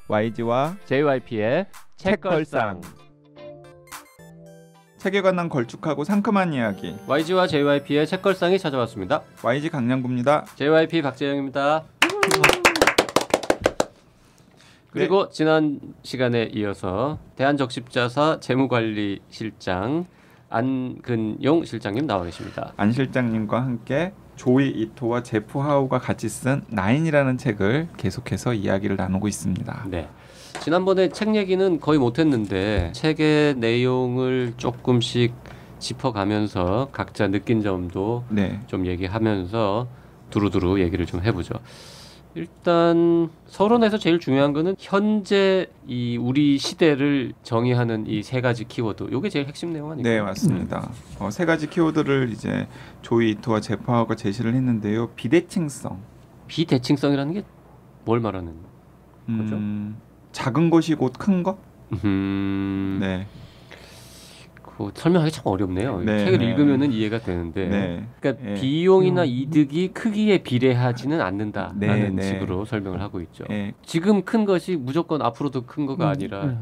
YG와 JYP의 책걸상. 책에 관한 걸쭉하고 상큼한 이야기. YG와 JYP의 책걸상이 찾아왔습니다. YG 강량구입니다. JYP 박재영입니다. 그리고 네. 지난 시간에 이어서 대한적십자사 재무관리실장 안근용 실장님 나와 계십니다. 안 실장님과 함께 조이 이토와 제프 하우가 같이 쓴 나인이라는 책을 계속해서 이야기를 나누고 있습니다. 네. 지난번에 책 얘기는 거의 못했는데 책의 내용을 조금씩 짚어가면서 각자 느낀 점도 네. 좀 얘기하면서 두루두루 얘기를 좀 해보죠. 일단 서론에서 제일 중요한 거는 현재 이 우리 시대를 정의하는 이 세 가지 키워드, 이게 제일 핵심 내용 아닐까요? 네, 맞습니다. 세 가지 키워드를 이제 조이 이토와 제프 하우가 제시를 했는데요. 비대칭성. 비대칭성이라는 게 뭘 말하는 거죠? 작은 것이 곧 큰 것? 네. 그 설명하기 참 어렵네요. 네, 책을 네. 읽으면은 이해가 되는데, 네. 그러니까 네. 비용이나 이득이 크기에 비례하지는 않는다라는 네, 네. 식으로 설명을 하고 있죠. 네. 지금 큰 것이 무조건 앞으로도 큰 거가 아니라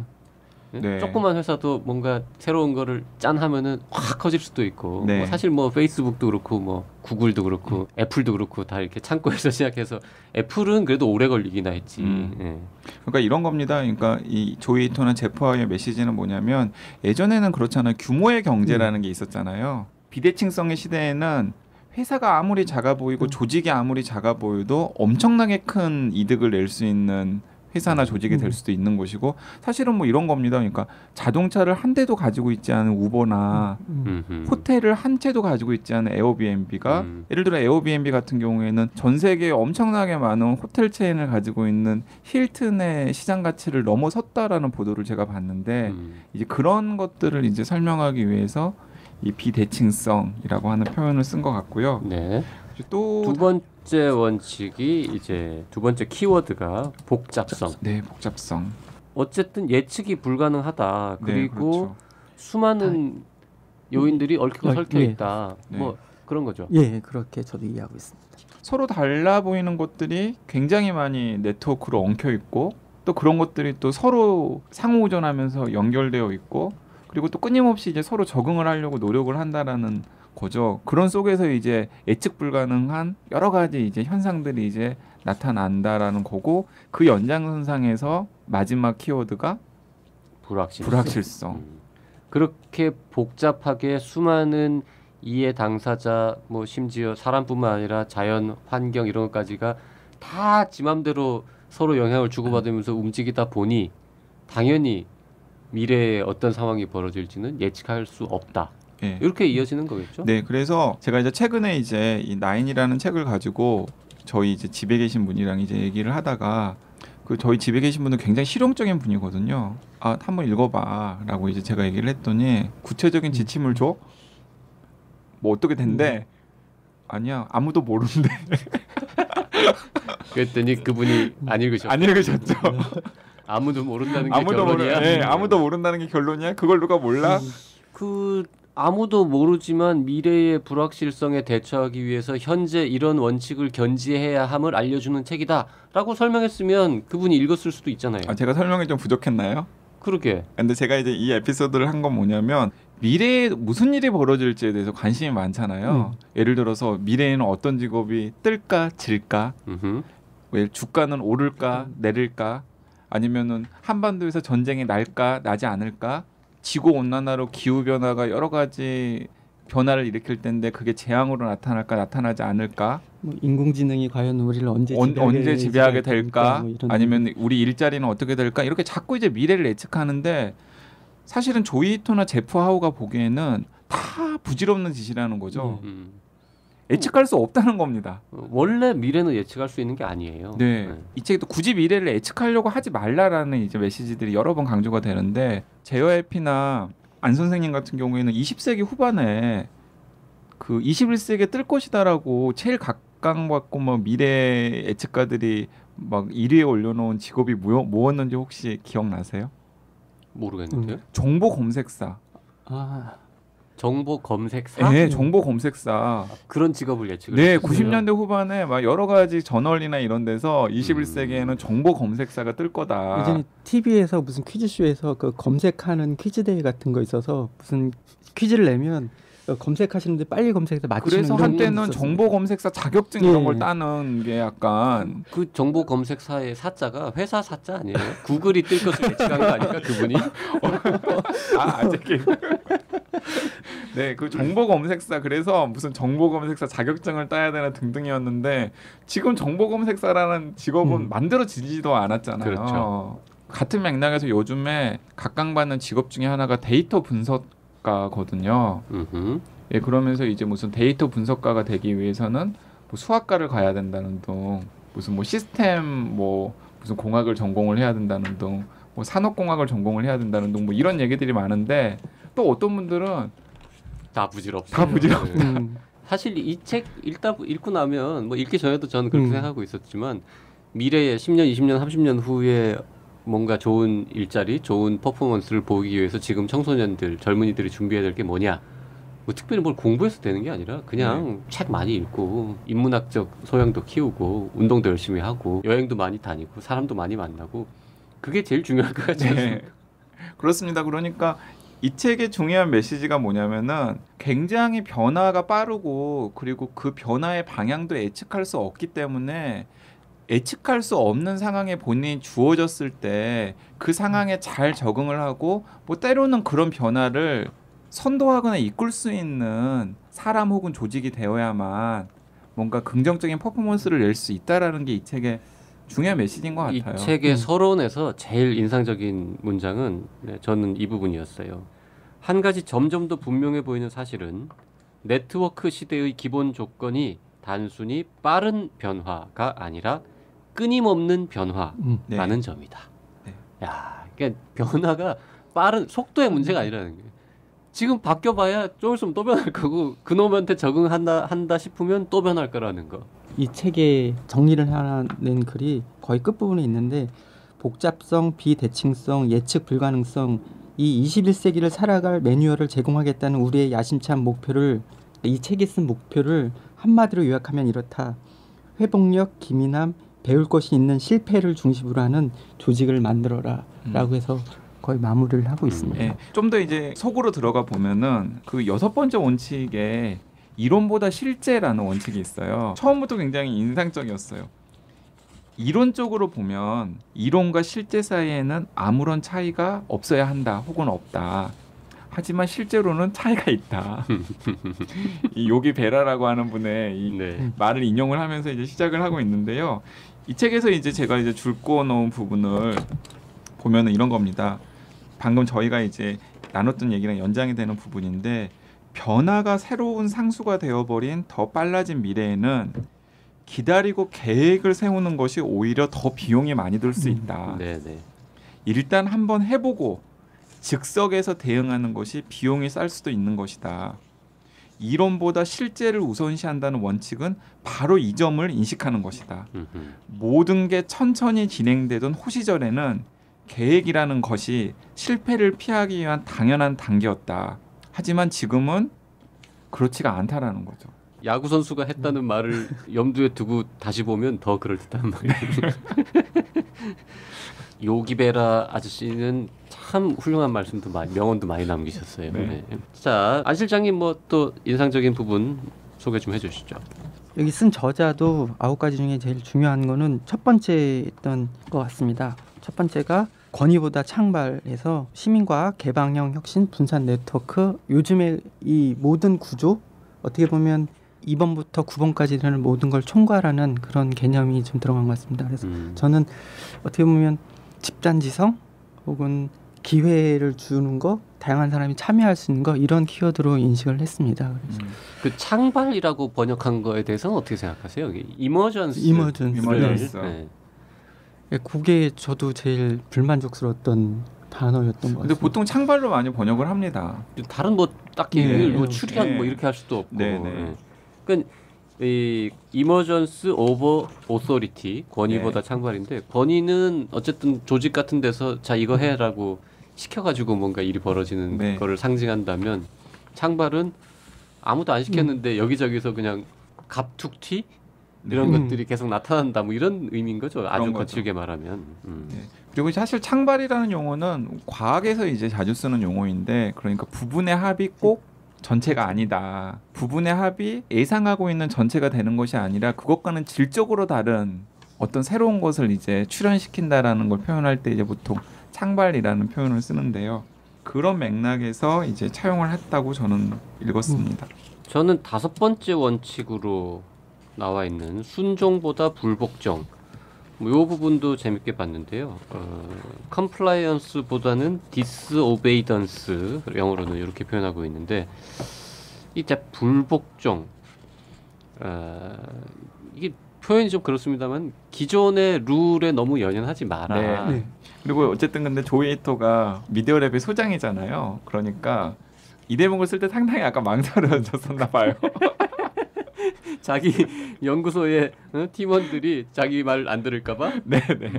네. 조그만 회사도 뭔가 새로운 거를 짠 하면은 확 커질 수도 있고, 네. 뭐 사실 뭐 페이스북도 그렇고 뭐 구글도 그렇고 애플도 그렇고 다 이렇게 창고에서 시작해서 애플은 그래도 오래 걸리긴 했지. 예. 그러니까 이런 겁니다. 그러니까 이 조이 이토나 제프 하우의 메시지는 뭐냐면, 예전에는 그렇잖아요. 규모의 경제라는 게 있었잖아요. 비대칭성의 시대에는 회사가 아무리 작아 보이고 조직이 아무리 작아 보여도 엄청나게 큰 이득을 낼 수 있는 회사나 조직이 될 수도 있는 것이고, 사실은 뭐 이런 겁니다. 그러니까 자동차를 한 대도 가지고 있지 않은 우버나 호텔을 한 채도 가지고 있지 않은 에어비앤비가 예를 들어 에어비앤비 같은 경우에는 전 세계에 엄청나게 많은 호텔 체인을 가지고 있는 힐튼의 시장 가치를 넘어섰다라는 보도를 제가 봤는데, 이제 그런 것들을 이제 설명하기 위해서 이 비대칭성이라고 하는 표현을 쓴 것 같고요. 네. 또 두 번째 원칙이 이제 두 번째 키워드가 복잡성. 네, 복잡성. 어쨌든 예측이 불가능하다. 그리고 네, 그렇죠. 수많은 요인들이 얽히고 설켜 네. 있다. 네. 뭐 그런 거죠. 예, 그렇게 저도 이해하고 있습니다. 서로 달라 보이는 것들이 굉장히 많이 네트워크로 엉켜 있고, 또 그런 것들이 또 서로 상호작용하면서 연결되어 있고, 그리고 또 끊임없이 이제 서로 적응을 하려고 노력을 한다라는 거죠. 그런 속에서 이제 예측 불가능한 여러 가지 이제 현상들이 이제 나타난다라는 거고, 그 연장선상에서 마지막 키워드가 불확실성. 그렇게 복잡하게 수많은 이해 당사자, 뭐 심지어 사람뿐만 아니라 자연, 환경 이런 것까지가 다 지 맘대로 서로 영향을 주고받으면서 움직이다 보니 당연히 미래에 어떤 상황이 벌어질지는 예측할 수 없다. 네. 이렇게 이어지는 거겠죠? 네, 그래서 제가 이제 최근에 이제 이 나인이라는 책을 가지고 저희 이제 집에 계신 분이랑 이제 얘기를 하다가, 그 저희 집에 계신 분은 굉장히 실용적인 분이거든요. 아, 한번 읽어봐라고 이제 제가 얘기를 했더니 구체적인 지침을 줘? 뭐 어떻게 된대? 아니야, 아무도 모르는데. 그랬더니 그분이 안 읽으셨죠. 안 읽으셨죠. 아무도 모른다는 게 결론이야. 네, 아무도 모른다는 게 결론이야. 그걸 누가 몰라? 그 아무도 모르지만 미래의 불확실성에 대처하기 위해서 현재 이런 원칙을 견지해야 함을 알려주는 책이다라고 설명했으면 그분이 읽었을 수도 있잖아요. 아, 제가 설명이 좀 부족했나요? 그러게. 근데 제가 이제 이 에피소드를 한 건 뭐냐면, 미래에 무슨 일이 벌어질지에 대해서 관심이 많잖아요. 예를 들어서 미래에는 어떤 직업이 뜰까 질까, 왜 주가는 오를까 내릴까, 아니면은 한반도에서 전쟁이 날까 나지 않을까, 지구 온난화로 기후 변화가 여러 가지 변화를 일으킬 텐데 그게 재앙으로 나타날까 나타나지 않을까, 뭐 인공지능이 과연 우리를 언제 지배하게 될까, 뭐 이런 아니면 우리 일자리는 어떻게 될까, 이렇게 자꾸 이제 미래를 예측하는데, 사실은 조이 이토나 제프 하우가 보기에는 다 부질없는 짓이라는 거죠. 예측할 수 없다는 겁니다. 원래 미래는 예측할 수 있는 게 아니에요. 네. 이 책도 굳이 미래를 예측하려고 하지 말라라는 이제 메시지들이 여러 번 강조가 되는데, 제어해피나 안 선생님 같은 경우에는 20세기 후반에 그 21세기에 뜰 것이다라고 제일 각광받고 뭐 미래 예측가들이 막 1위에 올려놓은 직업이 뭐였는지 혹시 기억나세요? 모르겠는데요. 정보 검색사. 정보 검색사? 네, 정보 검색사. 그런 직업을 예측을 네, 했어요. 90년대 후반에 막 여러 가지 저널이나 이런 데서 21세기에는 정보 검색사가 뜰 거다. 예전에 TV에서 무슨 퀴즈쇼에서 그 검색하는 퀴즈대회 같은 거 있어서 무슨 퀴즈를 내면 검색하시는데 빨리 검색해서 맞추는 그래서 이런 한때는 것도 있었어요. 정보 검색사 자격증 이런 예. 걸 따는 게 약간 그 정보 검색사의 사자가 회사 사자 아니에요? 구글이 뜰 것을 예측한 거 아닐까 그분이? 아직 네, 그 정보 검색사 그래서 무슨 정보 검색사 자격증을 따야 되나 등등이었는데 지금 정보 검색사라는 직업은 만들어지지도 않았잖아요. 그렇죠. 같은 맥락에서 요즘에 각광받는 직업 중에 하나가 데이터 분석가거든요. 음흠. 예, 그러면서 이제 무슨 데이터 분석가가 되기 위해서는 뭐 수학과를 가야 된다는 등, 무슨 뭐 시스템 뭐 무슨 공학을 전공을 해야 된다는 등, 뭐 산업공학을 전공을 해야 된다는 등, 뭐 이런 얘기들이 많은데 또 어떤 분들은 다 부질없어요. 다 부질없어요. 네. 사실 이 책 읽고 나면 뭐 읽기 전에도 저는 그렇게 생각하고 있었지만 미래에 10년, 20년, 30년 후에 뭔가 좋은 일자리, 좋은 퍼포먼스를 보기 위해서 지금 청소년들, 젊은이들이 준비해야 될 게 뭐냐? 뭐 특별히 뭘 공부해서 되는 게 아니라 그냥 책 많이 읽고 인문학적 소양도 키우고 운동도 열심히 하고 여행도 많이 다니고 사람도 많이 만나고 그게 제일 중요할 것 같아요. 네. 그렇습니다. 그러니까 이 책의 중요한 메시지가 뭐냐면은 굉장히 변화가 빠르고 그리고 그 변화의 방향도 예측할 수 없기 때문에 예측할 수 없는 상황에 본인이 주어졌을 때 그 상황에 잘 적응을 하고 뭐 때로는 그런 변화를 선도하거나 이끌 수 있는 사람 혹은 조직이 되어야만 뭔가 긍정적인 퍼포먼스를 낼 수 있다라는 게 이 책의 중요한 메시지인 것 이 같아요. 책의 서론에서 제일 인상적인 문장은 저는 이 부분이었어요. 한 가지 점점 더 분명해 보이는 사실은 네트워크 시대의 기본 조건이 단순히 빠른 변화가 아니라 끊임없는 변화라는 점이다. 네. 야, 그러니까 변화가 빠른 속도의 문제가 아니라는 거예요. 지금 바뀌어봐야 좀 있으면 또 변할 거고 그놈한테 적응한다 싶으면 또 변할 거라는 거. 이 책에 정리를 해낸 글이 거의 끝부분에 있는데 복잡성, 비대칭성, 예측 불가능성 이 21세기를 살아갈 매뉴얼을 제공하겠다는 우리의 야심찬 목표를 이 책에 쓴 목표를 한마디로 요약하면 이렇다. 회복력, 기민함, 배울 것이 있는 실패를 중심으로 하는 조직을 만들어라 라고 해서 거의 마무리를 하고 있습니다. 예, 좀 더 이제 속으로 들어가 보면은 그 6번째 원칙에 이론보다 실제라는 원칙이 있어요. 처음부터 굉장히 인상적이었어요. 이론적으로 보면 이론과 실제 사이에는 아무런 차이가 없어야 한다 혹은 없다. 하지만 실제로는 차이가 있다. 이 요기 베라라고 하는 분의 이 네. 말을 인용을 하면서 이제 시작을 하고 있는데요. 이 책에서 이제 제가 이제 줄거 놓은 부분을 보면은 이런 겁니다. 방금 저희가 이제 나눴던 얘기랑 연장이 되는 부분인데 변화가 새로운 상수가 되어버린 더 빨라진 미래에는 기다리고 계획을 세우는 것이 오히려 더 비용이 많이 들 수 있다. 네네. 일단 한번 해보고 즉석에서 대응하는 것이 비용이 쌀 수도 있는 것이다. 이론보다 실제를 우선시한다는 원칙은 바로 이 점을 인식하는 것이다. 모든 게 천천히 진행되던 호시절에는 계획이라는 것이 실패를 피하기 위한 당연한 단계였다. 하지만 지금은 그렇지가 않다라는 거죠. 야구 선수가 했다는 말을 염두에 두고 다시 보면 더 그럴듯한 말이에요. 요기베라 아저씨는 참 훌륭한 말씀도 많이, 명언도 많이 남기셨어요. 네. 네. 자, 안 실장님 뭐 또 인상적인 부분 소개 좀 해주시죠. 여기 쓴 저자도 9가지 중에 제일 중요한 거는 첫 번째였던 것 같습니다. 첫 번째가 권위보다 창발해서 시민과 개방형 혁신 분산 네트워크 요즘에 이 모든 구조 어떻게 보면 2번부터 9번까지 되는 모든 걸 총괄하는 그런 개념이 좀 들어간 것 같습니다. 그래서 저는 어떻게 보면 집단지성 혹은 기회를 주는 거 다양한 사람이 참여할 수 있는 거 이런 키워드로 인식을 했습니다. 그래서 그 창발이라고 번역한 거에 대해서는 어떻게 생각하세요? 여기 이머전스. 이머전스. 네. 그게 저도 제일 불만족스러웠던 단어였던 것 근데 같습니다. 보통 창발로 많이 번역을 합니다. 다른 뭐 딱히 네. 뭐 추리한 네. 뭐 이렇게 할 수도 없고. 네, 네. 네. 그러니까 이 이머전스 오버 오소리티 권위보다 창발인데 권위는 어쨌든 조직 같은 데서 자 이거 해라고 시켜가지고 뭔가 일이 벌어지는 네. 거를 상징한다면 창발은 아무도 안 시켰는데 여기저기서 그냥 갑툭튀 이런 것들이 계속 나타난다. 뭐 이런 의미인 거죠. 아주 거칠게 말하면. 네. 그리고 사실 창발이라는 용어는 과학에서 이제 자주 쓰는 용어인데, 그러니까 부분의 합이 꼭 전체가 아니다. 부분의 합이 예상하고 있는 전체가 되는 것이 아니라 그것과는 질적으로 다른 어떤 새로운 것을 이제 출현시킨다라는 걸 표현할 때 이제 보통 창발이라는 표현을 쓰는데요. 그런 맥락에서 이제 차용을 했다고 저는 읽었습니다. 저는 5번째 원칙으로 나와 있는 순종보다 불복종, 뭐 이 부분도 재밌게 봤는데요. compliance보다는 disobedience, 영어로는 이렇게 표현하고 있는데, 이제 불복종, 이게 표현이 좀 그렇습니다만 기존의 룰에 너무 연연하지 마라. 네. 그리고 어쨌든 근데 조이토가 미디어랩의 소장이잖아요. 그러니까 이 대목을 쓸 때 상당히 약간 망설여졌었나 봐요. 자기 연구소의 팀원들이 자기 말 안 들을까봐. 네네.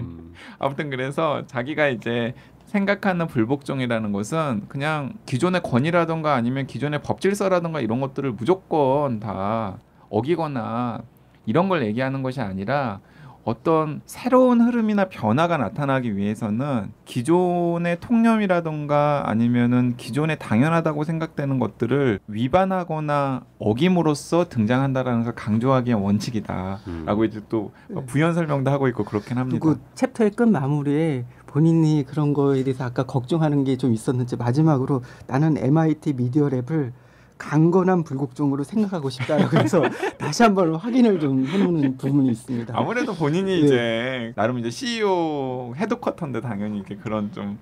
아무튼 그래서 자기가 이제 생각하는 불복종이라는 것은 그냥 기존의 권위라든가 아니면 기존의 법질서라든가 이런 것들을 무조건 다 어기거나 이런 걸 얘기하는 것이 아니라 어떤 새로운 흐름이나 변화가 나타나기 위해서는 기존의 통념이라든가 아니면은 기존에 당연하다고 생각되는 것들을 위반하거나 어김으로써 등장한다라는 걸 강조하기의 원칙이다라고 이제 또 부연 설명도 하고 있고 그렇긴 합니다. 그리고 챕터의 끝 마무리에 본인이 그런 거에 대해서 아까 걱정하는 게 좀 있었는지 마지막으로 나는 MIT 미디어 랩을 강건한 불복종으로 생각하고 싶다라고 해서 다시 한번 확인을 좀 해놓는 부분이 있습니다. 아무래도 본인이 이제 나름 이제 CEO 헤드쿼터인데 당연히 이렇게 그런 좀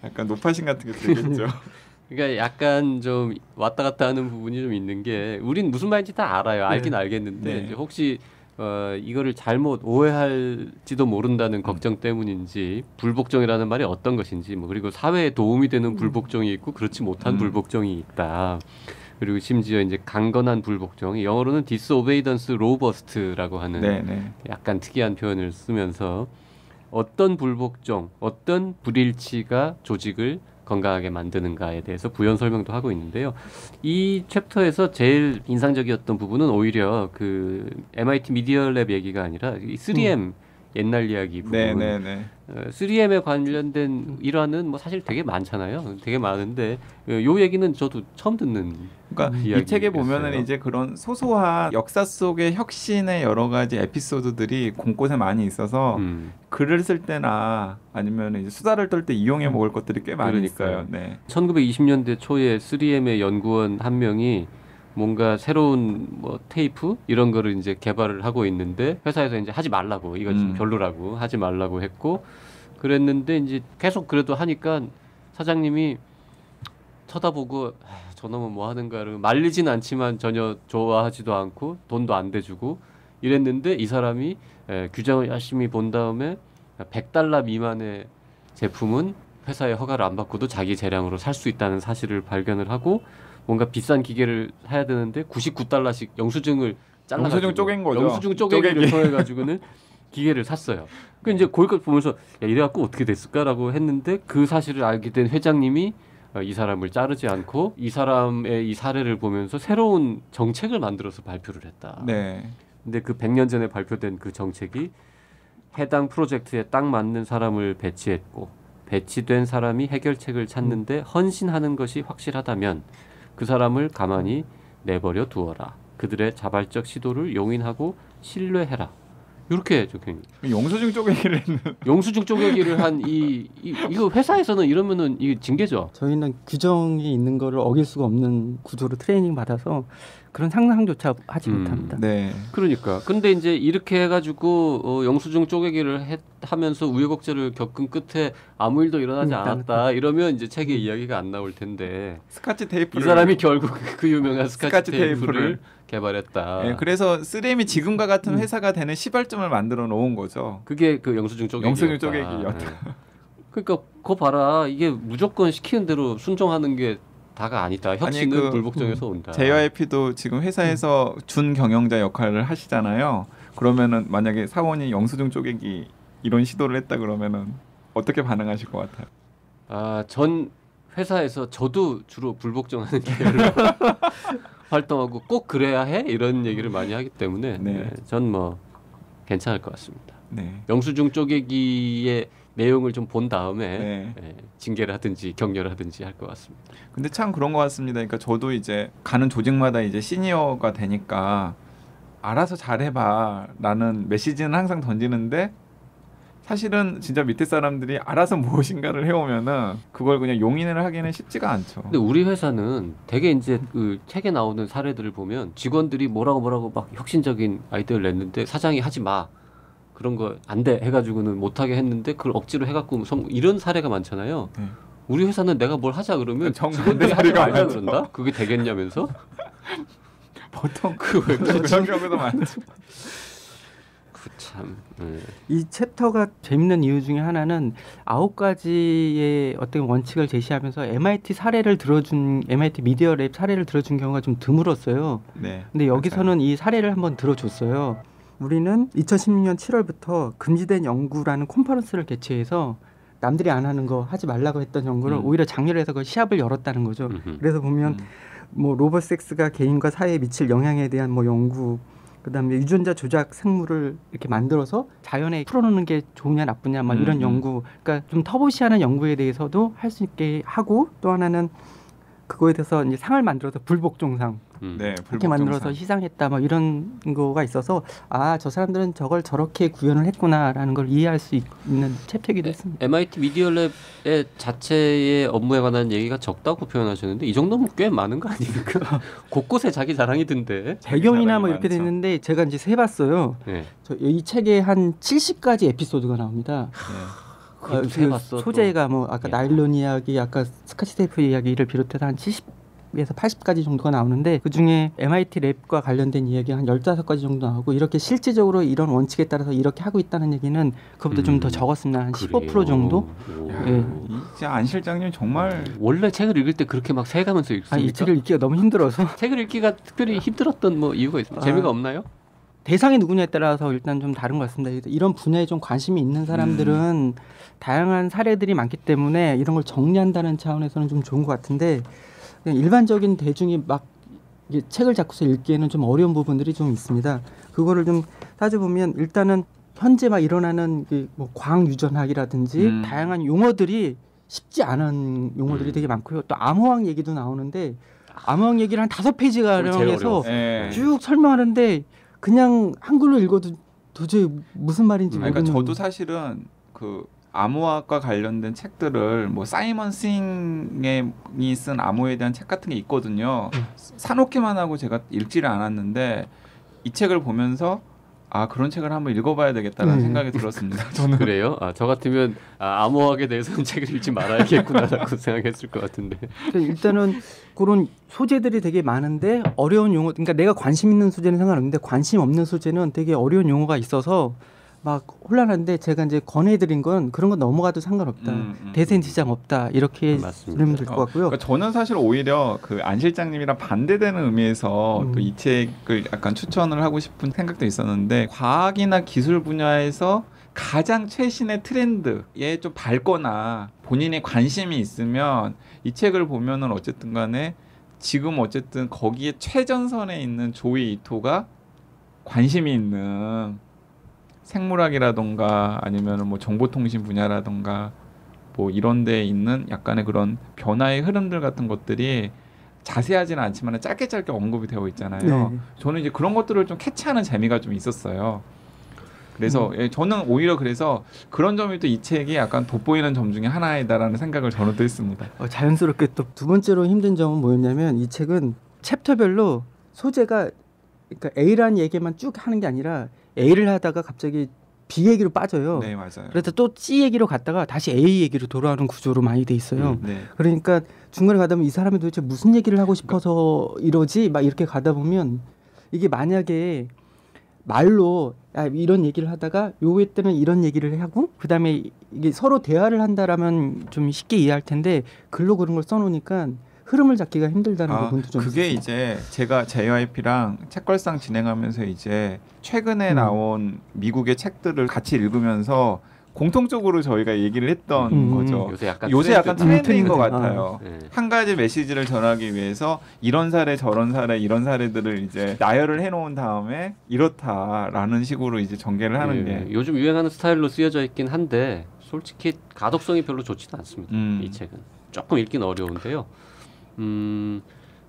약간 노파심 같은 게 들겠죠. 그러니까 약간 좀 왔다 갔다 하는 부분이 좀 있는 게, 우린 무슨 말인지 다 알아요. 알긴 알겠는데 이제 혹시 이거를 잘못 오해할지도 모른다는 걱정 때문인지, 불복종이라는 말이 어떤 것인지, 뭐 그리고 사회에 도움이 되는 불복종이 있고 그렇지 못한 불복종이 있다. 그리고 심지어 이제 강건한 불복종, 영어로는 disobedience robust라고 하는 약간 특이한 표현을 쓰면서 어떤 불복종, 어떤 불일치가 조직을 건강하게 만드는가에 대해서 부연 설명도 하고 있는데요. 이 챕터에서 제일 인상적이었던 부분은 오히려 그 MIT 미디어 랩 얘기가 아니라 3M 옛날 이야기 부분. 3M에 관련된 일화는 뭐 사실 되게 많잖아요. 되게 많은데 요 얘기는 저도 처음 듣는. 그러니까 이 책에 보면은 이제 그런 소소한 역사 속의 혁신의 여러 가지 에피소드들이 곳곳에 많이 있어서 글을 쓸 때나 아니면 이제 수다를 떨 때 이용해 먹을 것들이 꽤 많이 있어요. 네. 1920년대 초에 3M의 연구원 한 명이 뭔가 새로운 뭐 테이프 이런 거를 이제 개발을 하고 있는데 회사에서 이제 하지 말라고, 이거 좀 별로라고 하지 말라고 했고, 그랬는데 이제 계속 그래도 하니까 사장님이 쳐다보고 저놈은 뭐 하는가를 말리진 않지만 전혀 좋아하지도 않고 돈도 안 대주고 이랬는데, 이 사람이 규정을 열심히 본 다음에 $100 미만의 제품은 회사의 허가를 안 받고도 자기 재량으로 살 수 있다는 사실을 발견을 하고, 뭔가 비싼 기계를 사야 되는데 $99씩 영수증을 잘라가지고 영수증 쪼갠 거죠. 영수증 쪼개기를 통해가지고는 기계를 샀어요. 그 이제 거기까지 보면서 야, 이래갖고 어떻게 됐을까라고 했는데, 그 사실을 알게 된 회장님이 이 사람을 자르지 않고 이 사람의 이 사례를 보면서 새로운 정책을 만들어서 발표를 했다. 네. 근데 그 100년 전에 발표된 그 정책이 해당 프로젝트에 딱 맞는 사람을 배치했고, 배치된 사람이 해결책을 찾는데 헌신하는 것이 확실하다면 그 사람을 가만히 내버려 두어라. 그들의 자발적 시도를 용인하고 신뢰해라. 이렇게 적혀. 영수증 쪼개기를 했는. 영수증 쪼개기를 한 이거 회사에서는 이러면은 이게 징계죠. 저희는 규정이 있는 거를 어길 수가 없는 구조로 트레이닝 받아서 그런 상상조차 하지 못합니다. 네. 그러니까. 근데 이제 이렇게 해가지고 영수증 쪼개기를 하면서 우여곡절을 겪은 끝에 아무 일도 일어나지 않았다. 이러면 이제 책에 이야기가 안 나올 텐데. 스카치 테이프. 이 사람이 결국 그 유명한 스카치 테이프를 개발했다. 네, 그래서 3M이 지금과 같은 회사가 되는 시발점을 만들어 놓은 거죠. 그게 그 영수증 쪼개기였다. 영수증 쪼개기였다. 네. 그러니까 그거 봐라. 이게 무조건 시키는 대로 순종하는 게 다가 아니다. 혁신은 불복종에서 온다. JYP도 지금 회사에서 준 경영자 역할을 하시잖아요. 그러면은 만약에 사원이 영수증 쪼개기 이런 시도를 했다 그러면은 어떻게 반응하실 것 같아요? 전 회사에서 저도 주로 불복종하는 계열로 활동하고 꼭 그래야 해 이런 얘기를 많이 하기 때문에 네. 전 뭐 괜찮을 것 같습니다. 네. 영수증 쪼개기의 내용을 좀 본 다음에 네. 징계를 하든지 격려를 하든지 할 것 같습니다. 근데 참 그런 것 같습니다. 그러니까 저도 이제 가는 조직마다 이제 시니어가 되니까 알아서 잘해봐라는 메시지는 항상 던지는데 사실은 진짜 밑에 사람들이 알아서 무엇인가를 해오면은 그걸 그냥 용인을 하기는 쉽지가 않죠. 근데 우리 회사는 되게 이제 그 책에 나오는 사례들을 보면 직원들이 뭐라고 막 혁신적인 아이디어를 냈는데 사장이 하지 마 그런 거 안 돼 해가지고는 못하게 했는데 그걸 억지로 해갖고 이런 사례가 많잖아요. 네. 우리 회사는 내가 뭘 하자 그러면 정반대 직원들이 하지 사례가 말자 많죠. 그런다? 그게 되겠냐면서? 보통 그런 경우도 많죠. 참. 이 챕터가 재밌는 이유 중에 하나는 9가지의 어떤 원칙을 제시하면서 MIT 미디어 랩 사례를 들어준 경우가 좀 드물었어요. 네. 근데 여기서는 이 사례를 한번 들어줬어요. 우리는 2016년 7월부터 금지된 연구라는 컨퍼런스를 개최해서 남들이 안 하는 거 하지 말라고 했던 연구를 오히려 장려해서 그 시합을 열었다는 거죠. 그래서 보면 뭐 로봇 섹스가 개인과 사회에 미칠 영향에 대한 뭐 연구, 그다음에 유전자 조작 생물을 이렇게 만들어서 자연에 풀어놓는 게 좋으냐 나쁘냐 막 이런 연구, 그러니까 좀 터부시하는 연구에 대해서도 할 수 있게 하고, 또 하나는 그거에 대해서 이제 상을 만들어서 불복종상 네, 이렇게 만들어서 시상했다 뭐 이런 거가 있어서 아, 저 사람들은 저걸 저렇게 구현을 했구나라는 걸 이해할 수 있는 챕터이기도 했습니다. MIT 미디어 랩의 자체의 업무에 관한 얘기가 적다고 표현하셨는데 이 정도면 꽤 많은 거 아닙니까? 곳곳에 자기 자랑이던데. 배경이나 뭐 이렇게 됐는데 제가 이제 세봤어요. 네. 이 책에 한 70가지 에피소드가 나옵니다. 그것도 세봤어. 소재가 뭐 아까 나일론 이야기, 아까 스카치 테이프 이야기를 비롯해서 한 70에서 80가지 정도가 나오는데 그중에 MIT 랩과 관련된 이야기가 한 15가지 정도 나오고, 이렇게 실질적으로 이런 원칙에 따라서 이렇게 하고 있다는 얘기는 그보다 좀 더 적었습니다. 한 15% 정도. 야, 이제 안 실장님 정말 원래 책을 읽을 때 그렇게 막 세가면서 읽습니까? 이 책을 읽기가 너무 힘들어서. 책을 읽기가 특별히 힘들었던 뭐 이유가 있습니까? 재미가 없나요? 대상이 누구냐에 따라서 일단 좀 다른 것 같습니다. 이런 분야에 좀 관심이 있는 사람들은 다양한 사례들이 많기 때문에 이런 걸 정리한다는 차원에서는 좀 좋은 것 같은데, 그냥 일반적인 대중이 막 이게 책을 잡고서 읽기에는 좀 어려운 부분들이 좀 있습니다. 그거를 좀 따져보면 일단은 현재 막 일어나는 뭐 광유전학이라든지 다양한 용어들이 쉽지 않은 용어들이 되게 많고요. 또 암호학 얘기도 나오는데 암호학 얘기를 한 5페이지가량해서 쭉 설명하는데 그냥 한글로 읽어도 도저히 무슨 말인지 모르는. 그러니까 저도 사실은 그 암호학과 관련된 책들을 뭐 사이먼 싱이 쓴 암호에 대한 책 같은 게 있거든요. 사놓기만 하고 제가 읽지를 않았는데 이 책을 보면서 아, 그런 책을 한번 읽어봐야 되겠다는 생각이 들었습니다. 저는. 그래요? 저 같으면 암호학에 대해서는 책을 읽지 말아야겠구나라고 생각했을 것 같은데. 일단은 그런 소재들이 되게 많은데 어려운 용어, 그러니까 내가 관심 있는 소재는 상관없는데 관심 없는 소재는 되게 어려운 용어가 있어서 막 혼란한데, 제가 이제 권해드린 건 그런 건 넘어가도 상관없다. 대세는 지장 없다. 이렇게 들으면 될 것 같고요. 그러니까 저는 사실 오히려 그 안 실장님이랑 반대되는 의미에서 또 이 책을 약간 추천을 하고 싶은 생각도 있었는데, 과학이나 기술 분야에서 가장 최신의 트렌드에 좀 밟거나 본인의 관심이 있으면 이 책을 보면은 어쨌든 간에 지금 어쨌든 거기에 최전선에 있는 조이 이토가 관심이 있는 생물학이라던가 아니면 뭐 정보통신 분야라던가 뭐 이런 데에 있는 약간의 그런 변화의 흐름들 같은 것들이 자세하지는 않지만 짧게 언급이 되어 있잖아요. 네. 저는 이제 그런 것들을 좀 캐치하는 재미가 좀 있었어요. 그래서 저는 오히려 그래서 그런 점이 또 이 책이 약간 돋보이는 점 중에 하나이다라는 생각을 저는 또 했습니다. 자연스럽게 또 두 번째로 힘든 점은 뭐였냐면, 이 책은 챕터별로 소재가, 그러니까 A라는 얘기만 쭉 하는 게 아니라 A를 하다가 갑자기 B 얘기로 빠져요. 네, 맞아요. 그래서 또 C 얘기로 갔다가 다시 A 얘기로 돌아오는 구조로 많이 돼 있어요. 네. 그러니까 중간에 가다 보면 이 사람이 도대체 무슨 얘기를 하고 싶어서 이러지? 막 이렇게 가다 보면 이게 만약에 말로 이런 얘기를 하다가 요회 때는 이런 얘기를 하고 그다음에 이게 서로 대화를 한다라면 좀 쉽게 이해할 텐데 글로 그런 걸 써놓으니까 흐름을 잡기가 힘들다는 부분도 좀 그게 있습니다. 이제 제가 JYP랑 책걸상 진행하면서 이제 최근에 나온 미국의 책들을 같이 읽으면서 공통적으로 저희가 얘기를 했던 거죠. 요새 약간 트렌드인 것 트렌드. 같아요. 네. 한 가지 메시지를 전하기 위해서 이런 사례 저런 사례 이런 사례들을 이제 나열을 해놓은 다음에 이렇다라는 식으로 이제 전개를 하는 게 요즘 유행하는 스타일로 쓰여져 있긴 한데 솔직히 가독성이 별로 좋지는 않습니다. 이 책은 조금 읽기는 어려운데요.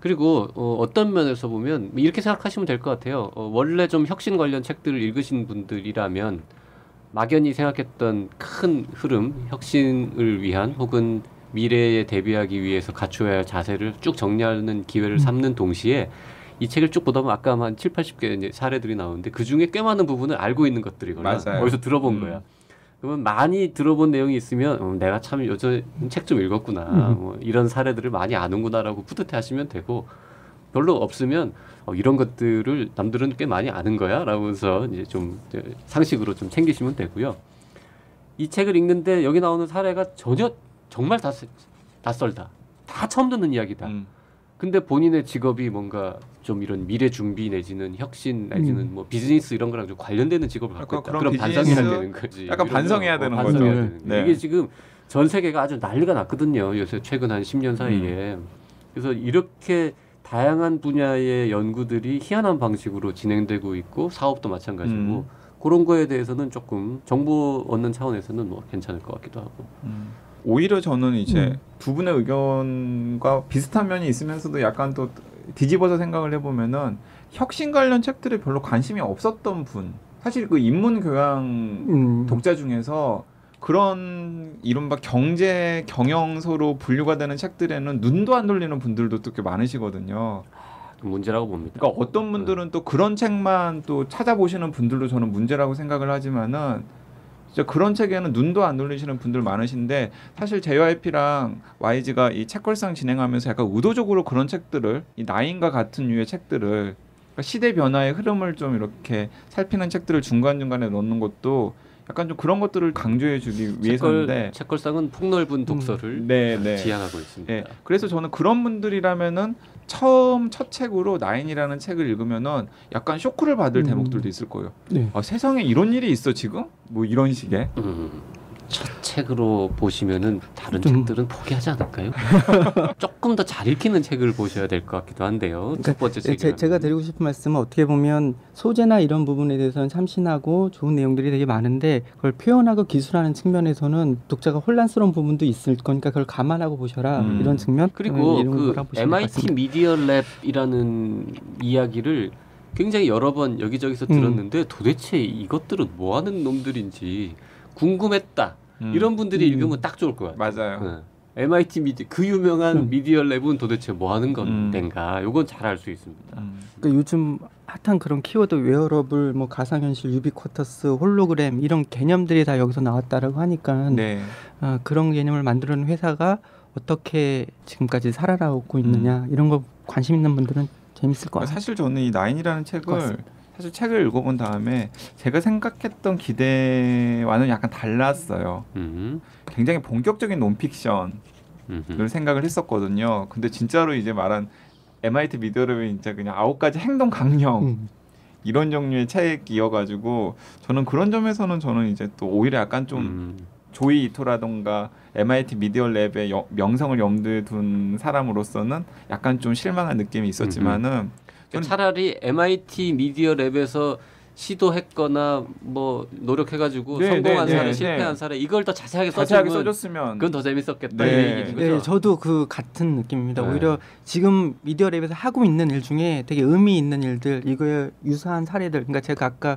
그리고 어떤 면에서 보면 이렇게 생각하시면 될 것 같아요. 원래 좀 혁신 관련 책들을 읽으신 분들이라면 막연히 생각했던 큰 흐름, 혁신을 위한 혹은 미래에 대비하기 위해서 갖춰야 할 자세를 쭉 정리하는 기회를 삼는 동시에 이 책을 쭉 보다 보면 아까 한 7, 80개 이제 사례들이 나오는데 그중에 꽤 많은 부분을 알고 있는 것들이거나 맞아요. 어디서 들어본 거야. 그러면 많이 들어본 내용이 있으면 내가 참 요즘 책 좀 읽었구나. 뭐 이런 사례들을 많이 아는구나라고 뿌듯해 하시면 되고 별로 없으면 이런 것들을 남들은 꽤 많이 아는 거야 라면서 이제 좀 상식으로 좀 챙기시면 되고요. 이 책을 읽는데 여기 나오는 사례가 전혀 정말 다 썰다. 다 처음 듣는 이야기다. 근데 본인의 직업이 뭔가 좀 이런 미래 준비 내지는 혁신 내지는 뭐 비즈니스 이런 거랑 좀 관련되는 직업을 갖고 있다. 그럼 반성해야 되는 거지. 약간 반성해야 되는 거죠. 반성해야 되는 네. 이게 지금 전 세계가 아주 난리가 났거든요. 요새 최근 한 10년 사이에. 그래서 이렇게 다양한 분야의 연구들이 희한한 방식으로 진행되고 있고 사업도 마찬가지고 그런 거에 대해서는 조금 정보 얻는 차원에서는 뭐 괜찮을 것 같기도 하고. 오히려 저는 이제 두 분의 의견과 비슷한 면이 있으면서도 약간 또 뒤집어서 생각을 해보면은 혁신 관련 책들에 별로 관심이 없었던 분, 사실 그 인문 교양 독자 중에서 그런 이른바 경제 경영서로 분류가 되는 책들에는 눈도 안 돌리는 분들도 또 꽤 많으시거든요. 문제라고 봅니다. 그러니까 어떤 분들은 또 그런 책만 또 찾아보시는 분들도 저는 문제라고 생각을 하지만은 진짜 그런 책에는 눈도 안 돌리시는 분들 많으신데 사실 JYP랑 YG가 이 책걸상 진행하면서 약간 의도적으로 그런 책들을 이 나인과 같은 류의 책들을 그러니까 시대 변화의 흐름을 좀 이렇게 살피는 책들을 중간중간에 넣는 것도 약간 좀 그런 것들을 강조해 주기 위해서인데 책걸상은 폭넓은 독서를 지향하고 있습니다. 네. 그래서 저는 그런 분들이라면은 처음 첫 책으로 나인이라는 책을 읽으면은 약간 쇼크를 받을 대목들도 있을 거예요. 네. 아, 세상에 이런 일이 있어 지금? 뭐 이런 식의. 첫 책으로 보시면은 다른 책들은 포기하지 않을까요? 조금 더 잘 읽히는 책을 보셔야 될 것 같기도 한데요. 첫 번째 책이 제가 드리고 싶은 말씀은 어떻게 보면 소재나 이런 부분에 대해서는 참신하고 좋은 내용들이 되게 많은데 그걸 표현하고 기술하는 측면에서는 독자가 혼란스러운 부분도 있을 거니까 그걸 감안하고 보셔라 이런 측면. 그리고 이런 그 거라고 보시면 MIT 미디어 랩이라는 이야기를 굉장히 여러 번 여기저기서 들었는데 도대체 이것들은 뭐 하는 놈들인지 궁금했다. 이런 분들이 읽으면 딱 좋을 것 같아요. 맞아요. MIT 그 유명한 미디어 랩은 도대체 뭐 하는 건가? 요건 잘 알 수 있습니다. 그러니까 요즘 핫한 그런 키워드 웨어러블, 뭐 가상현실, 유비쿼터스, 홀로그램 이런 개념들이 다 여기서 나왔다라고 하니까 그런 개념을 만드는 회사가 어떻게 지금까지 살아나오고 있느냐 이런 거 관심 있는 분들은 재밌을 것 같아요. 사실 저는 이 나인이라는 책을 사실 책을 읽어본 다음에 제가 생각했던 기대와는 약간 달랐어요. 굉장히 본격적인 논픽션을 생각을 했었거든요. 근데 진짜로 이제 말한 MIT 미디어랩이 진짜 그냥 9가지 행동 강령 이런 종류의 책이어가지고 저는 그런 점에서는 저는 이제 또 오히려 약간 좀 조이 이토라던가 MIT 미디어랩의 명성을 염두에 둔 사람으로서는 약간 좀 실망한 느낌이 있었지만은 차라리 MIT 미디어 랩에서 시도했거나 뭐 노력해가지고 성공한 사례, 실패한 사례 이걸 더 자세하게 써줬으면 그건 더 재밌었겠다. 네, 저도 그 같은 느낌입니다. 오히려 지금 미디어 랩에서 하고 있는 일 중에 되게 의미 있는 일들, 이거에 유사한 사례들. 그러니까 제가 아까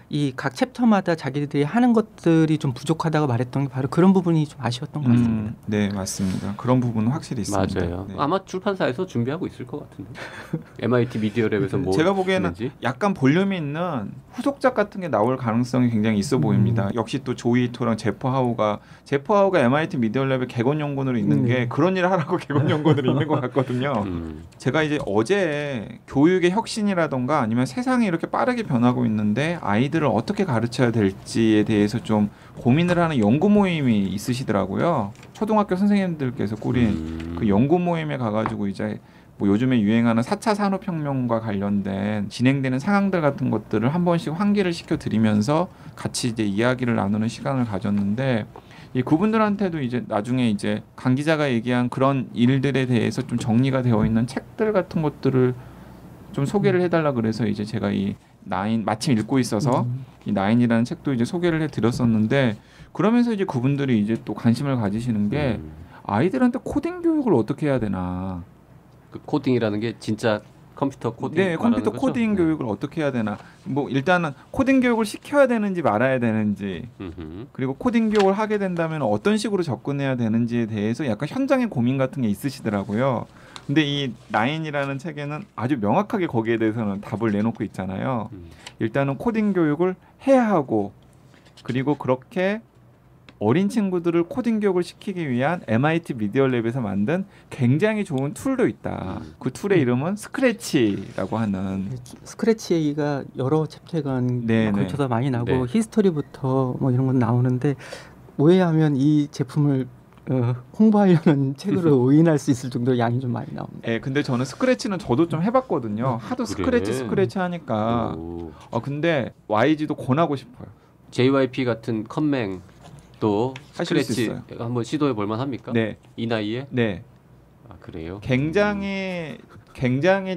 이 각 챕터마다 자기들이 하는 것들이 좀 부족하다고 말했던 게 바로 그런 부분이 좀 아쉬웠던 것 같습니다. 네, 맞습니다. 그런 부분은 확실히 있습니다. 맞아요. 네. 아마 출판사에서 준비하고 있을 것 같은데. MIT 미디어 랩에서 뭐 제가 보기에는 했는지? 약간 볼륨이 있는 후속작 같은 게 나올 가능성이 굉장히 있어 보입니다. 역시 또 조이 토랑 제프 하우가 MIT 미디어 랩의 개건 연구원으로 있는 게 그런 일을 하라고 개건 연구원으로 있는 것 같거든요. 제가 이제 어제 교육의 혁신이라던가 아니면 세상이 이렇게 빠르게 변하고 있는데 아이들을 어떻게 가르쳐야 될지에 대해서 좀 고민을 하는 연구 모임이 있으시더라고요. 초등학교 선생님들께서 꾸린 그 연구 모임에 가가지고 이제 뭐 요즘에 유행하는 4차 산업혁명과 관련된 진행되는 상황들 같은 것들을 한 번씩 환기를 시켜드리면서 같이 이제 이야기를 나누는 시간을 가졌는데 이 그분들한테도 이제 나중에 이제 강 기자가 얘기한 그런 일들에 대해서 좀 정리가 되어 있는 책들 같은 것들을 좀 소개를 해달라 그래서 이제 제가 이 나인 마침 읽고 있어서 이 나인이라는 책도 이제 소개를 해드렸었는데 그러면서 이제 그분들이 이제 또 관심을 가지시는 게 아이들한테 코딩 교육을 어떻게 해야 되나. 그 코딩이라는 게 진짜 컴퓨터 코딩 네, 컴퓨터 거죠? 코딩 네. 교육을 어떻게 해야 되나. 뭐 일단은 코딩 교육을 시켜야 되는지 말아야 되는지 그리고 코딩 교육을 하게 된다면 어떤 식으로 접근해야 되는지에 대해서 약간 현장의 고민 같은 게 있으시더라고요. 근데 이 나인이라는 책에는 아주 명확하게 거기에 대해서는 답을 내놓고 있잖아요. 일단은 코딩 교육을 해야 하고 그리고 그렇게 어린 친구들을 코딩 교육을 시키기 위한 MIT 미디어랩에서 만든 굉장히 좋은 툴도 있다. 그 툴의 이름은 스크래치라고 하는. 스크래치 얘기가 여러 챕터간 네네. 걸쳐서 많이 나고 네. 히스토리부터 뭐 이런 건 나오는데 오해하면 이 제품을 홍보하려는 책으로 오인할 수 있을 정도로 양이 좀 많이 나옵니다. 네, 근데 저는 스크래치는 저도 좀 해봤거든요. 하도 그래? 스크래치 하니까. 오. 근데 YG도 권하고 싶어요. JYP 같은 컴맹도 하실 수 스크래치 있어요. 한번 시도해 볼 만합니까? 네, 이 나이에? 네. 아 그래요? 굉장히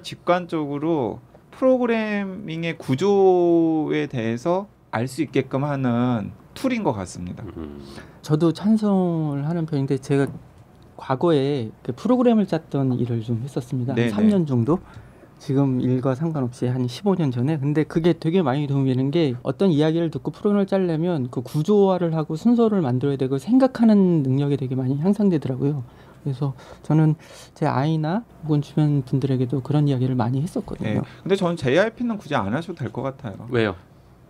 직관적으로 프로그래밍의 구조에 대해서 알 수 있게끔 하는 툴인 것 같습니다. 저도 찬성을 하는 편인데 제가 과거에 그 프로그램을 짰던 일을 좀 했었습니다. 네네. 한 3년 정도. 지금 일과 상관없이 한 15년 전에. 근데 그게 되게 많이 도움이 되는 게 어떤 이야기를 듣고 프로그램을 짜려면 그 구조화를 하고 순서를 만들어야 되고 생각하는 능력이 되게 많이 향상되더라고요. 그래서 저는 제 아이나 혹은 주변 분들에게도 그런 이야기를 많이 했었거든요. 네. 근데 저는 JYP는 굳이 안 하셔도 될 것 같아요. 왜요?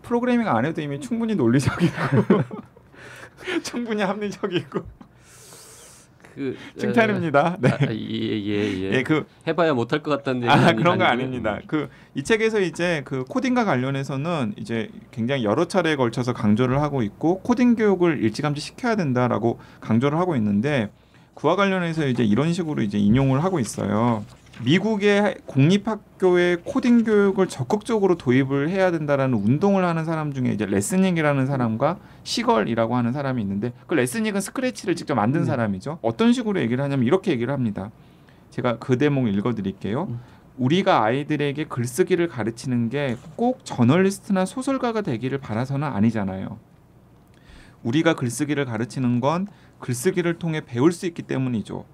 프로그래밍 안 해도 이미 충분히 논리적이고 충분히 합리적이고 칭찬입니다. 네. 예. 그 해봐야 못할 것 같다는 얘기 그런 거 아닙니다. 이 책에서 이제 그 코딩과 관련해서는 이제 굉장히 여러 차례에 걸쳐서 강조를 하고 있고 코딩 교육을 일찌감치 시켜야 된다라고 강조를 하고 있는데 그와 관련해서 이제 이런 식으로 이제 인용을 하고 있어요. 미국의 공립학교에 코딩 교육을 적극적으로 도입을 해야 된다라는 운동을 하는 사람 중에 이제 레스닉이라는 사람과 시걸이라고 하는 사람이 있는데 그 레스닉은 스크래치를 직접 만든 사람이죠. 어떤 식으로 얘기를 하냐면 이렇게 얘기를 합니다. 제가 그 대목 읽어드릴게요. 우리가 아이들에게 글쓰기를 가르치는 게 꼭 저널리스트나 소설가가 되기를 바라서는 아니잖아요. 우리가 글쓰기를 가르치는 건 글쓰기를 통해 배울 수 있기 때문이죠.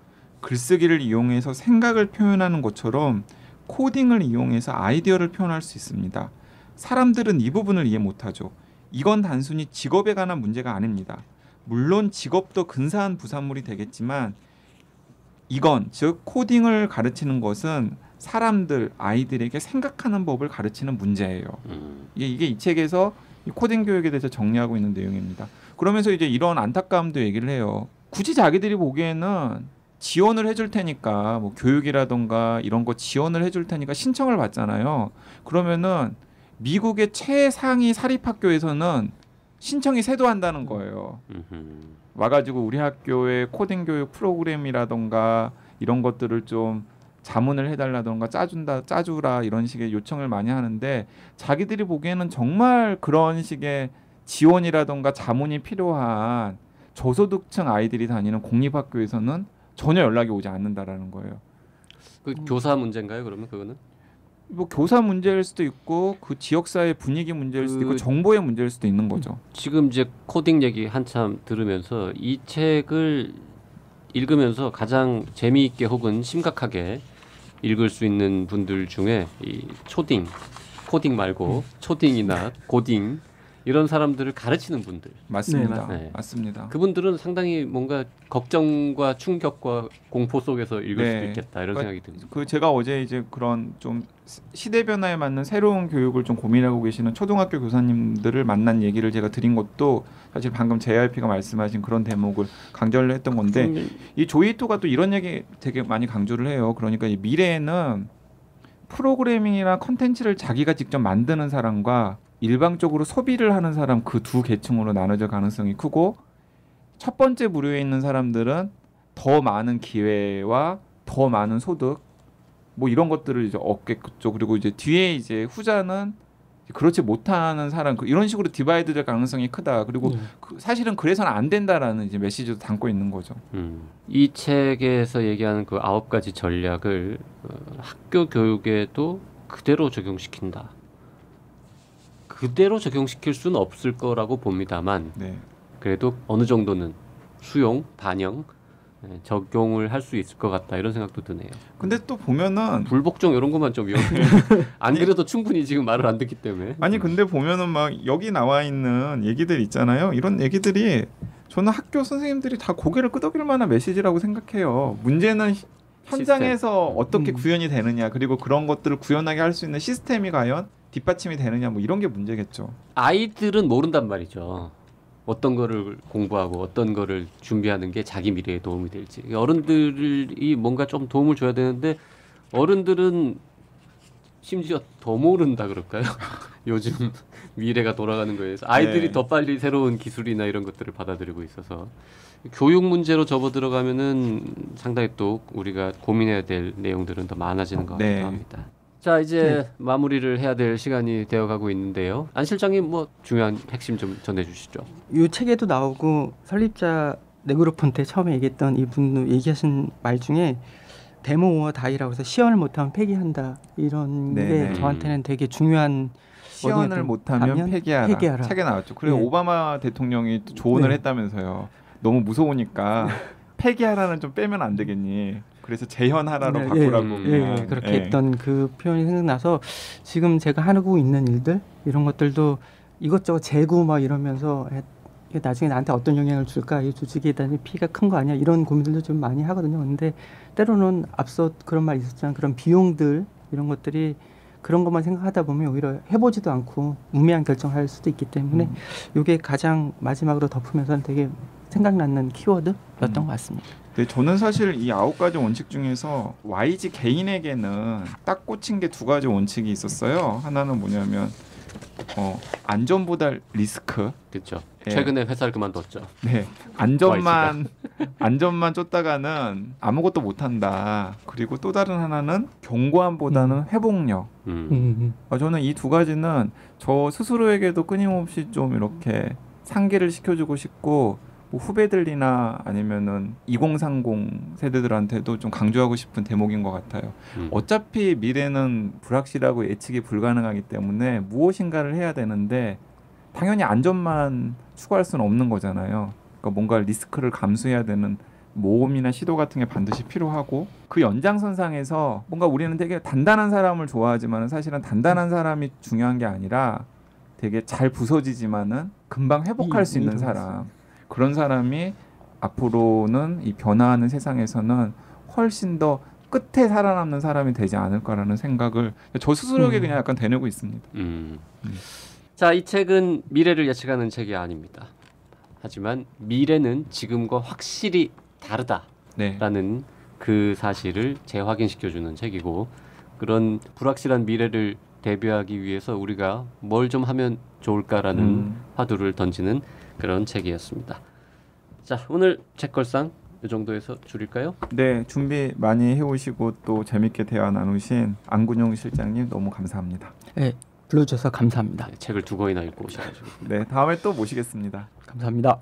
글쓰기를 이용해서 생각을 표현하는 것처럼 코딩을 이용해서 아이디어를 표현할 수 있습니다. 사람들은 이 부분을 이해 못하죠. 이건 단순히 직업에 관한 문제가 아닙니다. 물론 직업도 근사한 부산물이 되겠지만 이건 즉 코딩을 가르치는 것은 사람들, 아이들에게 생각하는 법을 가르치는 문제예요. 이게 이 책에서 이 코딩 교육에 대해서 정리하고 있는 내용입니다. 그러면서 이제 이런 안타까움도 얘기를 해요. 굳이 자기들이 보기에는 지원을 해줄 테니까 뭐 교육이라던가 이런 거 지원을 해줄 테니까 신청을 받잖아요. 그러면은 미국의 최상위 사립학교에서는 신청이 세도한다는 거예요. 와가지고 우리 학교의 코딩 교육 프로그램이라던가 이런 것들을 좀 자문을 해달라던가 짜주라 이런 식의 요청을 많이 하는데 자기들이 보기에는 정말 그런 식의 지원이라던가 자문이 필요한 저소득층 아이들이 다니는 공립학교에서는 전혀 연락이 오지 않는다라는 거예요. 그 교사 문제인가요? 그러면 그거는? 뭐 교사 문제일 수도 있고 그 지역사회 분위기 문제일 수도 있고 정보의 문제일 수도 있는 거죠. 지금 이제 코딩 얘기 한참 들으면서 이 책을 읽으면서 가장 재미있게 혹은 심각하게 읽을 수 있는 분들 중에 이 코딩 말고 초딩이나 고딩 이런 사람들을 가르치는 분들. 맞습니다. 네. 맞습니다. 그분들은 상당히 뭔가 걱정과 충격과 공포 속에서 읽을 네. 수도 있겠다 이런 생각이 듭니다. 그 제가 어제 이제 그런 좀 시대 변화에 맞는 새로운 교육을 좀 고민하고 계시는 초등학교 교사님들을 만난 얘기를 제가 드린 것도 사실 방금 JRP가 말씀하신 그런 대목을 강조를 했던 건데 이 조이토가 또 이런 얘기 되게 많이 강조를 해요. 그러니까 이 미래에는 프로그래밍이나 컨텐츠를 자기가 직접 만드는 사람과 일방적으로 소비를 하는 사람 그 두 계층으로 나눠질 가능성이 크고 첫 번째 부류에 있는 사람들은 더 많은 기회와 더 많은 소득 뭐 이런 것들을 이제 얻겠죠. 그리고 이제 뒤에 이제 후자는 그렇지 못하는 사람 이런 식으로 디바이드될 가능성이 크다. 그리고 사실은 그래서는 안 된다라는 이제 메시지도 담고 있는 거죠. 이 책에서 얘기하는 그 9가지 전략을 학교 교육에도 그대로 적용시킨다. 그대로 적용시킬 수는 없을 거라고 봅니다만 네. 그래도 어느 정도는 수용, 반영, 적용을 할 수 있을 것 같다 이런 생각도 드네요. 근데 또 보면은 불복종 이런 것만 좀 위험해요. 안 그래도 충분히 지금 말을 안 듣기 때문에. 아니 근데 보면은 막 여기 나와 있는 얘기들 있잖아요. 이런 얘기들이 저는 학교 선생님들이 다 고개를 끄덕일 만한 메시지라고 생각해요. 문제는 현장에서 어떻게 구현이 되느냐, 그리고 그런 것들을 구현하게 할 수 있는 시스템이 과연 뒷받침이 되느냐, 뭐 이런 게 문제겠죠. 아이들은 모른단 말이죠. 어떤 거를 공부하고 어떤 거를 준비하는 게 자기 미래에 도움이 될지. 어른들이 뭔가 좀 도움을 줘야 되는데 어른들은 심지어 더 모른다 그럴까요? 요즘 미래가 돌아가는 거에 대해서 아이들이 네. 더 빨리 새로운 기술이나 이런 것들을 받아들이고 있어서 교육 문제로 접어 들어가면은 상당히 또 우리가 고민해야 될 내용들은 더 많아지는 것 같기도 합니다. 자, 이제 마무리를 해야 될 시간이 되어가고 있는데요. 안 실장님 뭐 중요한 핵심 좀 전해주시죠. 이 책에도 나오고 설립자 네그로폰테 처음에 얘기했던 이분도 얘기하신 말 중에 데모 오어 다이라고 해서 시연을 못하면 폐기한다 이런 네네. 게 저한테는 되게 중요한 시연을 못하면 폐기하라. 책에 나왔죠. 그리고 네. 오바마 대통령이 조언을 네. 했다면서요. 너무 무서우니까 폐기하라는 좀 빼면 안 되겠니? 그래서 재현하라로 네, 바꾸라고. 예, 그렇게 했던 그 표현이 생각나서 지금 제가 하고 있는 일들 이런 것들도 이것저것 재고 막 이러면서 이게 나중에 나한테 어떤 영향을 줄까, 이 조직에 대한 피해가 큰 거 아니야, 이런 고민들도 좀 많이 하거든요. 근데 때로는 앞서 그런 말 있었잖아요. 그런 비용들 이런 것들이 그런 것만 생각하다 보면 오히려 해보지도 않고 우매한 결정을 할 수도 있기 때문에 이게 가장 마지막으로 덮으면서는 되게 생각나는 키워드였던 것 같습니다. 네, 저는 사실 이 9가지 원칙 중에서 YG 개인에게는 딱 꽂힌 게 2가지 원칙이 있었어요. 하나는 뭐냐면 안전보다 리스크. 그렇죠. 예. 최근에 회사를 그만뒀죠. 네, 안전만 쫓다가는 아무것도 못한다. 그리고 또 다른 하나는 경고함보다는 회복력. 저는 이 2가지는 저 스스로에게도 끊임없이 좀 이렇게 상기를 시켜주고 싶고, 뭐 후배들이나 아니면은 2030 세대들한테도 좀 강조하고 싶은 대목인 것 같아요. 어차피 미래는 불확실하고 예측이 불가능하기 때문에 무엇인가를 해야 되는데 당연히 안전만 추구할 수는 없는 거잖아요. 그러니까 뭔가 리스크를 감수해야 되는 모험이나 시도 같은 게 반드시 필요하고, 그 연장선상에서 뭔가 우리는 되게 단단한 사람을 좋아하지만 사실은 단단한 사람이 중요한 게 아니라 되게 잘 부서지지만은 금방 회복할 수 있는 사람, 그런 사람이 앞으로는 이 변화하는 세상에서는 훨씬 더 끝에 살아남는 사람이 되지 않을까라는 생각을 저 스스로에게 그냥 약간 되뇌고 있습니다. 자, 이 책은 미래를 예측하는 책이 아닙니다. 하지만 미래는 지금과 확실히 다르다라는 그 사실을 재확인시켜주는 책이고, 그런 불확실한 미래를 대비하기 위해서 우리가 뭘 좀 하면 좋을까라는 화두를 던지는 그런 책이었습니다. 자, 오늘 책걸상 이 정도에서 줄일까요? 네, 준비 많이 해오시고 또 재밌게 대화 나누신 안군용 실장님 너무 감사합니다. 네, 불러주셔서 감사합니다. 네, 책을 2권이나 읽고 오셔가지고. 네, 다음에 또 모시겠습니다. 감사합니다.